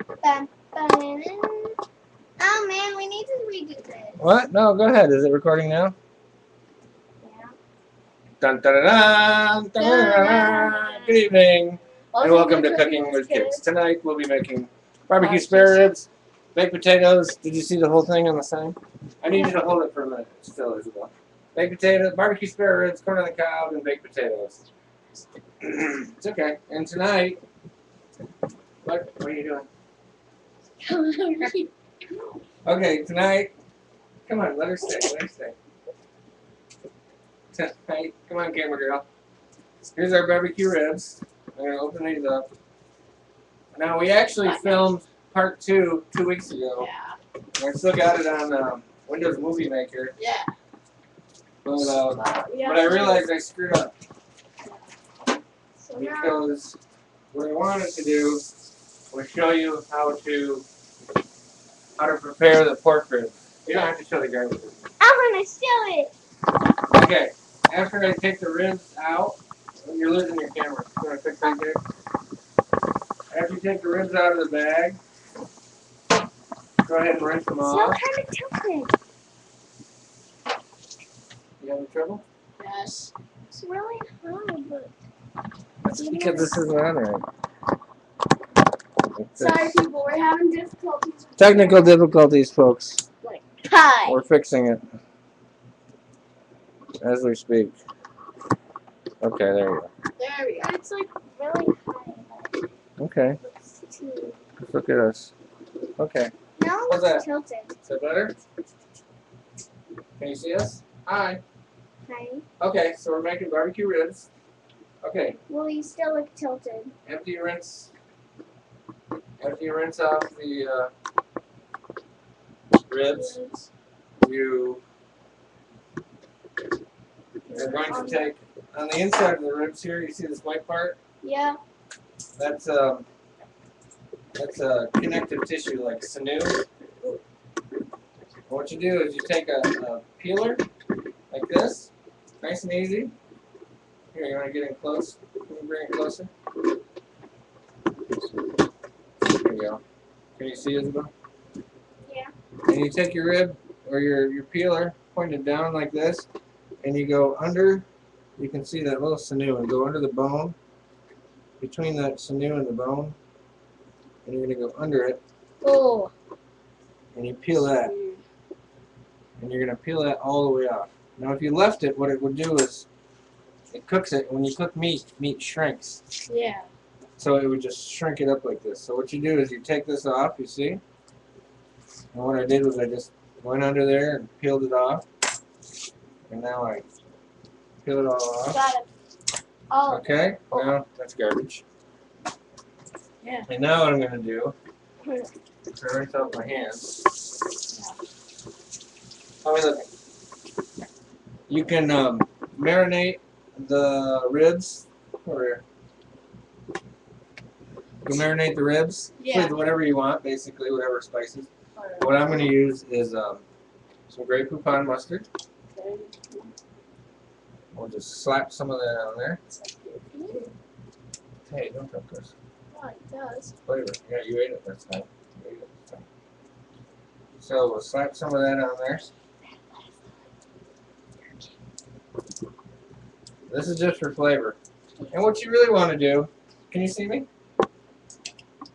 Bum, bum. Oh man, we need to redo this. What? No, go ahead. Is it recording now? Yeah. Dun, dun, dun, dun, dun, dun, dun. Good evening, and welcome to Cooking with Kids. Tonight we'll be making barbecue spare ribs, baked potatoes. Did you see the whole thing on the sign? I need you to hold it for a minute still, Isabel. Baked potatoes, barbecue spare ribs, corn on the cob, and baked potatoes. It's okay. And tonight, what are you doing? Okay, tonight, come on, let her stay, Tonight, come on, camera girl. Here's our barbecue ribs. I'm going to open these up. Now, we actually filmed part 2 weeks ago. Yeah. And I still got it on Windows Movie Maker. Yeah. But I realized I screwed up. So Because what I wanted to do was show you how to prepare the pork ribs. You don't have to show the garbage. I'm gonna show it. Okay, after I take the ribs out, you're losing your camera. You want to fix right there? After you take the ribs out of the bag, go ahead and rinse them So off. kind of tilted. You having trouble? Yes. It's really hard, but. That's because this isn't on right. Sorry, people, we're having difficulties. Technical difficulties, folks. Like pie. We're fixing it as we speak. Okay, there you go. There we go. It's like really high. Okay, look at us. Okay, Now How's that? it's tilted. is that better? Can you see us? Hi. Hi. Okay, so we're making barbecue ribs. Okay, Well, you still look tilted. after you rinse off the ribs, you are going to take, on the inside of the ribs here, you see this white part? Yeah. That's connective tissue, like sinew. What you do is you take a peeler, like this, nice and easy. Here, you want to get in close? Can you bring it closer? There you go. Can you see, Isabel? Yeah. And you take your rib, or your peeler, pointed down like this, and you go under, you can see that little sinew, and go under the bone, between that sinew and the bone, and you're going to go under it, Oh. and you peel that, and you're going to peel that all the way off. Now if you left it, what it would do is, it cooks it. When you cook meat, meat shrinks. Yeah. So it would just shrink it up like this. So what you do is you take this off, you see? And what I did was I just went under there and peeled it off. And now I peel it all off. Got it. Oh. Okay, now that's garbage. Yeah. And now what I'm going to do is rinse off my hands. How are we looking? You can marinate the ribs. Over here. You can marinate the ribs with whatever you want, basically, whatever spices. What I'm going to use is some Grey Poupon mustard. We'll just slap some of that on there. Hey, don't touch this. Oh, it does. Flavor. Yeah, you ate it. That's fine. You ate it. That's fine. So we'll slap some of that on there. This is just for flavor. And what you really want to do, can you see me?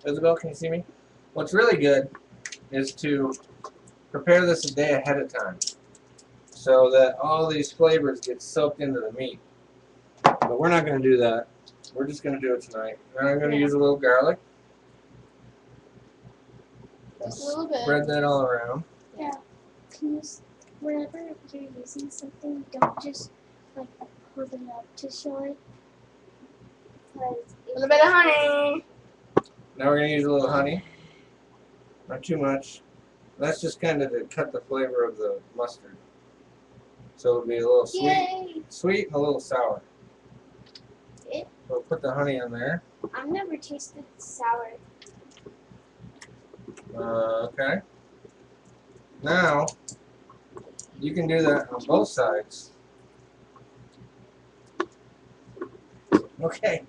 Isabel, can you see me? What's really good is to prepare this a day ahead of time so that all these flavors get soaked into the meat. But we're not going to do that. We're just going to do it tonight. And I'm going to use a little garlic. Just a little bit. Spread that all around. Yeah. Can you, whenever you're using something, don't just like hold it up to show it. A little bit of honey. Now we're going to use a little honey. Not too much. That's just kind of to cut the flavor of the mustard. So it'll be a little sweet and a little sour. It? We'll put the honey in there. I've never tasted sour. Okay. Now, you can do that on both sides. Okay.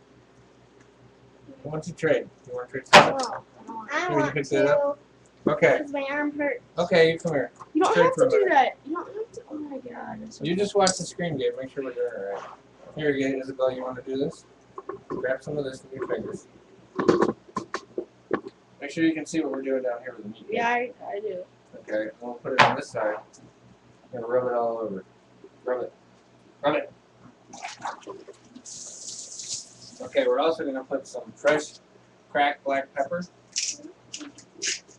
Why don't you trade? You want to trade something? Oh, I Here, you want pick that to. up? Okay. Because my arm hurts. Okay, you come here. You don't Straight have for a to do minute. that. You don't have to. Oh my god. It's You just watch the screen, Gabe. Make sure we're doing it right. Here you go, Isabel. You want to do this? Grab some of this with your fingers. Make sure you can see what we're doing down here with the meat. Yeah, I do. Okay, and we'll put it on this side. I'm gonna rub it all over. Rub it. Rub it. Okay, we're also gonna put some fresh cracked black pepper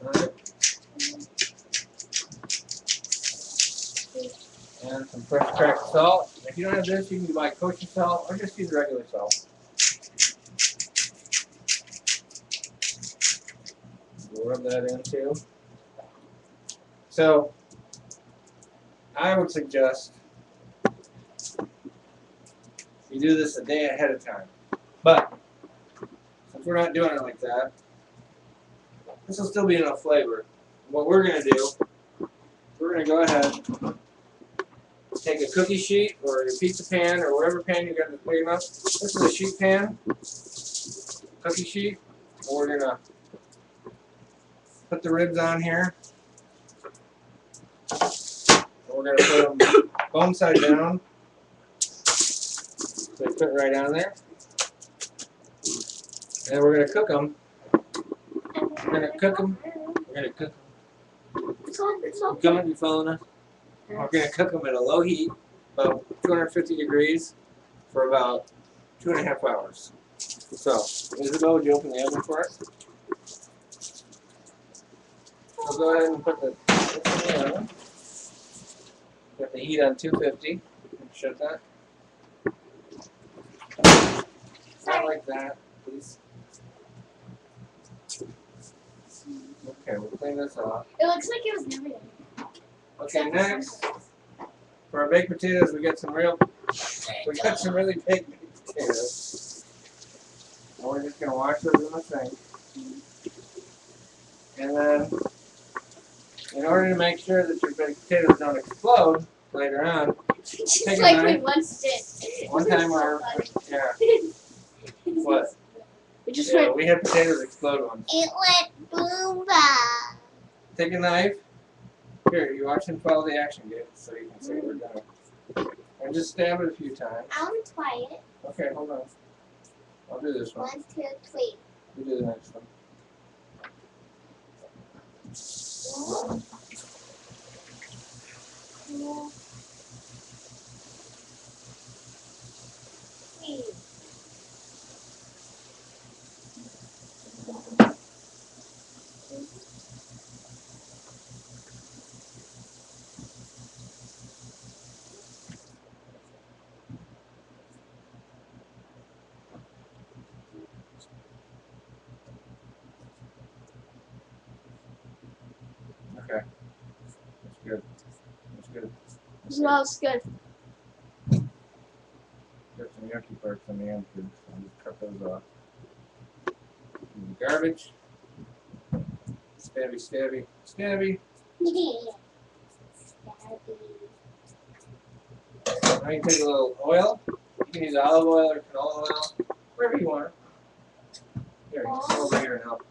on it. And some fresh cracked salt. If you don't have this, you can buy kosher salt or just use regular salt. We'll rub that in too. So, I would suggest you do this a day ahead of time. But, since we're not doing it like that, this will still be enough flavor. What we're going to do, we're going to go ahead, take a cookie sheet or your pizza pan or whatever pan you got that's big enough. This is a sheet pan, cookie sheet. And we're going to put the ribs on here. We're going to put them bone side down. So they fit right on there. And we're going to cook them. We're going to cook them. We're going to cook them. You coming? You following us? We're going to cook them at a low heat, about 250 degrees, for about 2.5 hours. So, Isabel, would you open the oven for us? So go ahead and put the this in the oven. Got the heat on 250. Shut that. Not like that, please. Okay, we'll clean this off. It looks like it was never there. Okay, next, for our baked potatoes, we got some really baked baked potatoes. And we're just gonna wash those in the sink. And then, in order to make sure that your baked potatoes don't explode later on, Just take a like we knife. once did. One time our, yeah, what? It just Yeah, went. we had potatoes explode once. It went boom ba. Take a knife. Here, you watch and follow the action, Gabe, so you can see what we're doing. And just stab it a few times. I want to try it. Okay, hold on. I'll do this one. 1, 2, 3. You do the next one. Okay. That's good. That's good. Smells good. There's some yucky parts on the end too, so I'll just cut those off. And the garbage. Stabby, stabby, stabby. Now you take a little oil. You can use olive oil or canola oil, wherever you want. Here, you can come over here and help.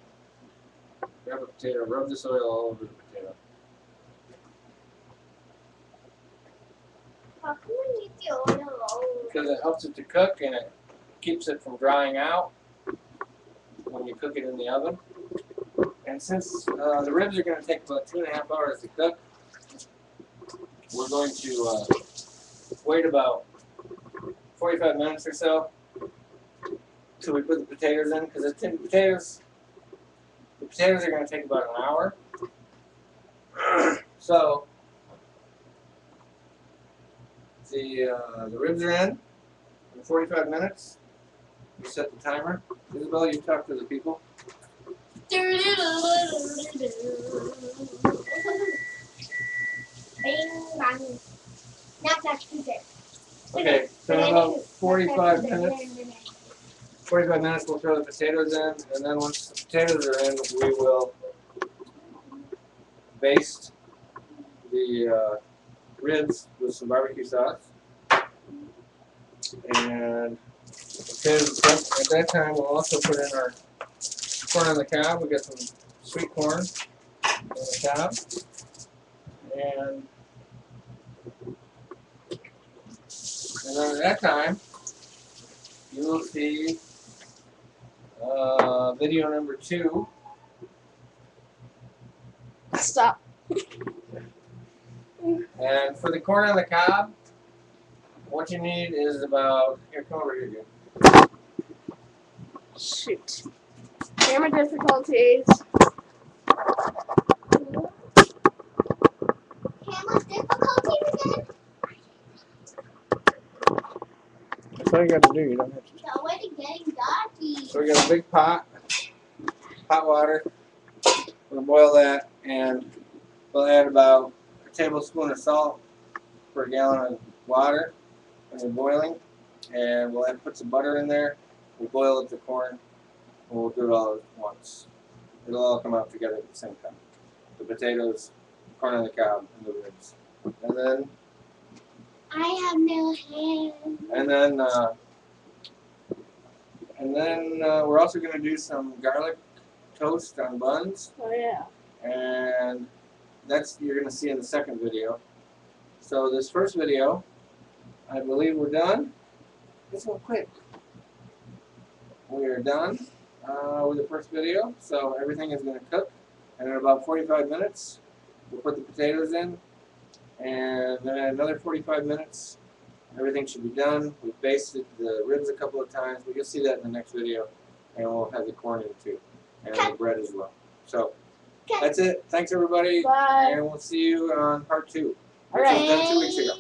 Grab a potato, rub this oil all over the potato. How come we need the oil all over? Because it helps it to cook and it keeps it from drying out when you cook it in the oven. And since the ribs are going to take about 2.5 hours to cook, we're going to wait about 45 minutes or so till we put the potatoes in, because the potatoes are going to take about an hour. So the ribs are in 45 minutes. You set the timer. Isabel, you talk to the people. Bing bang. Knock knock who's there? Okay, so in about 45 minutes. 45 minutes, we'll throw the potatoes in, and then once the potatoes are in, we will baste the ribs with some barbecue sauce. And potatoes, at that time, we'll also put in our corn on the cob. We got some sweet corn on the cob. And then at that time, you will see video number 2. Stop. And for the corn on the cob, what you need is about, here, come over here, dude. Shoot. Camera difficulties. Camera difficulties again? That's all you got to do. You don't have to. No, it's getting dodgy. So we got a big pot, hot water. We'll boil that, and we'll add about a tablespoon of salt for a gallon of water when you're boiling. And we'll put some butter in there. We'll boil up the corn, and we'll do it all at once. It'll all come out together at the same time. The potatoes, corn on the cob, and the ribs. And then I have no hands. And then we're also going to do some garlic toast on buns. Oh yeah. And that's you're going to see in the second video. So this first video, I believe we're done. This one quick. We are done with the first video. So everything is going to cook. And in about 45 minutes, we'll put the potatoes in. And then another 45 minutes, everything should be done. We've basted the ribs a couple of times, but you'll see that in the next video. And we'll have the corn in too. And the bread as well. So that's it. Thanks everybody. Bye. And we'll see you on part 2. All right. Which was done 2 weeks ago.